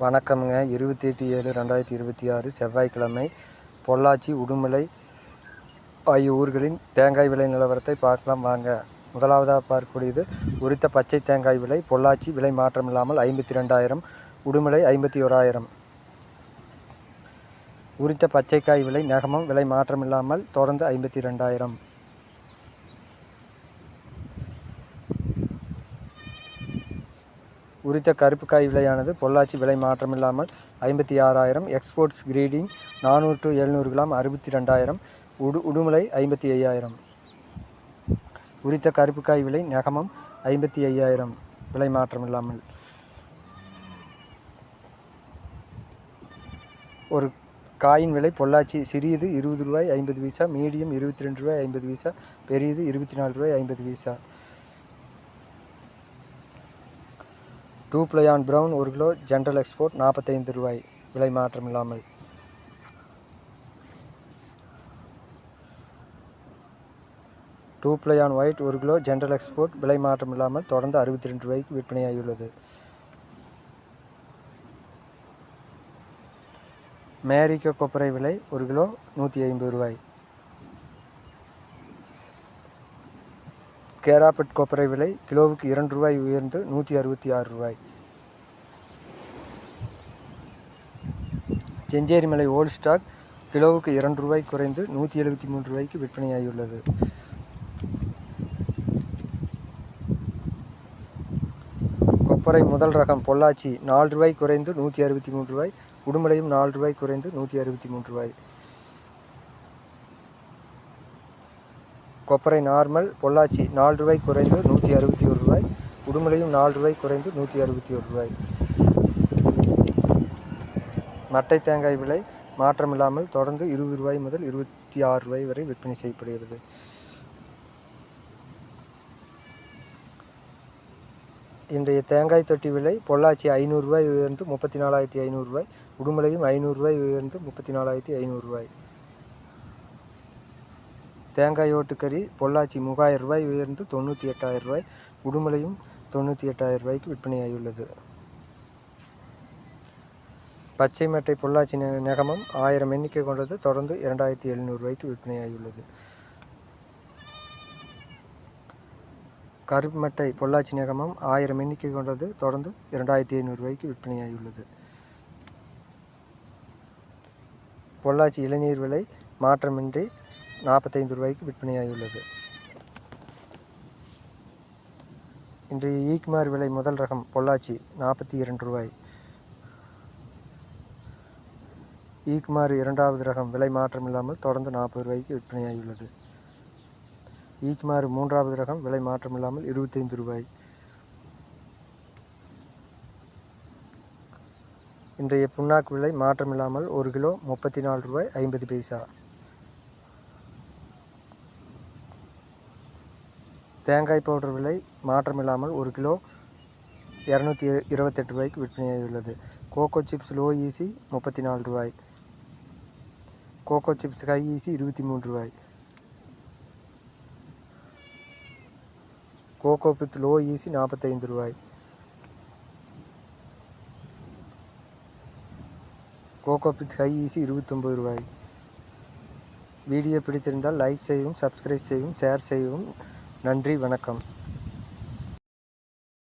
வணக்கம்ங்க. 28/7/2026 செவ்வாய்க்கிழமை. பொள்ளாச்சி, உடுமலை ஆகிய ஊர்களின் தேங்காய் விலை நிலவரத்தை பார்க்கலாம் வாங்க. முதலாவதாக பார்க்கக்கூடியது உரித்த பச்சை தேங்காய் விலை. பொள்ளாச்சி விலை மாற்றமில்லாமல் 52,000, உடுமலை 51,000. உரித்த பச்சைக்காய் விலை நெகமம் விலை மாற்றமில்லாமல் தொடர்ந்து 52,000. உரித்த கருப்பு காய் விலையானது பொள்ளாச்சி விலை மாற்றமில்லாமல் 56,000. Exports grading 400 to 700 gram 62,000. Udumalai 55,000. உரித்த கருப்பு காய் விலை நெகமம் 55,000 விலை மாற்றமில்லாமல். ஒரு காயின் விலை பொள்ளாச்சி சிறியது 20 ரூபாய் 50 பைசா, மீடியம் 22 ரூபாய் 50 பைசா, பெரியது 24 ரூபாய் 50 பைசா. 2 ply on brown 1 kilo general export 45 ரூபாய் விலை மாற்றமில்லாமல். Two ply on white 1 kilo general export விலை மாற்றமில்லாமல் தொடர்ந்து 62 ரூபாய்க்கு விற்பனையாகியுள்ளது. மேரிக்கோ கொப்பரை விலை 1 கிலோ 150 ரூபாய். கேராப்பட் கொப்பரை விலை கிலோவுக்கு 2 ரூபாய் உயர்ந்து 166 ரூபாய். செஞ்சேரி மலை ஓல்ட் ஸ்டாக் கிலோவுக்கு 2 ரூபாய் குறைந்து 173 ரூபாய்க்கு விற்பனையாகியுள்ளது. கொப்பரை முதல் ரகம் பொள்ளாச்சி 4 ரூபாய் குறைந்து 163 ரூபாய், உடுமலையும் 4 ரூபாய் குறைந்து 163 ரூபாய். கொப்பரை நார்மல் பொள்ளாச்சி 4 ரூபாய் குறைந்து 161 ரூபாய், உடுமலையும் 4 ரூபாய் குறைந்து 161 ரூபாய். மட்டை தேங்காய் விலை மாற்றமில்லாமல் தொடர்ந்து 20 ரூபாய் முதல் 26 ரூபாய் வரை விற்பனை செய்யப்படுகிறது. இன்றைய தேங்காய் தொட்டி விலை பொள்ளாச்சி 500 ரூபாய் உயர்ந்து 34,500 ரூபாய், உடுமலையும் 500 ரூபாய் உயர்ந்து 34,500 ரூபாய். தேங்காய் ஓட்டுக்கறி பொள்ளாச்சி 3000 ரூபாய் உயர்ந்து 98,000 ரூபாய், உடுமலையும் 98,000 ரூபாய்க்கு விற்பனையாகியுள்ளது. பச்சை மட்டை பொள்ளாச்சி நெகமம் 1000 எண்ணிக்கை கொண்டது தொடர்ந்து 2,700 ரூபாய்க்கு விற்பனையாகியுள்ளது. கருப்பு மட்டை பொள்ளாச்சி நெகமம் 1000 எண்ணிக்கை கொண்டது தொடர்ந்து 2,500 ரூபாய்க்கு விற்பனையாகியுள்ளது. பொள்ளாச்சி இளநீர் விலை மாற்றமின்றி 45 ரூபாய்க்கு விற்பனையாகியுள்ளது. இன்றைய ஈக்குமார் விலை முதல் ரகம் பொள்ளாச்சி 42 ரூபாய். ஈக்குமார் இரண்டாவது ரகம் விலை மாற்றமில்லாமல் தொடர்ந்து 40 ரூபாய்க்கு விற்பனையாகியுள்ளது. ஈக்குமார் மூன்றாவது ரகம் விலை மாற்றமில்லாமல் 25 ரூபாய். இன்றைய புண்ணாக்கு விலை மாற்றமில்லாமல் 1 கிலோ 34 ரூபாய் 50 பைசா. தேங்காய் பவுடர் விலை மாற்றமில்லாமல் 1 கிலோ 228 ரூபாய்க்கு விற்பனையாகியுள்ளது. கோகோ சிப்ஸ் லோ ஈசி 34 ரூபாய். கோகோ சிப்ஸ் ஹை ஈசி 23 ரூபாய். கோகோ பித் லோ ஈசி 45 ரூபாய். கோகோ பித் ஹை ஈசி 29 ரூபாய். வீடியோ பிடித்திருந்தால் லைக் செய்யவும், சப்ஸ்கிரைப் செய்யவும், ஷேர் செய்யவும். நன்றி, வணக்கம்.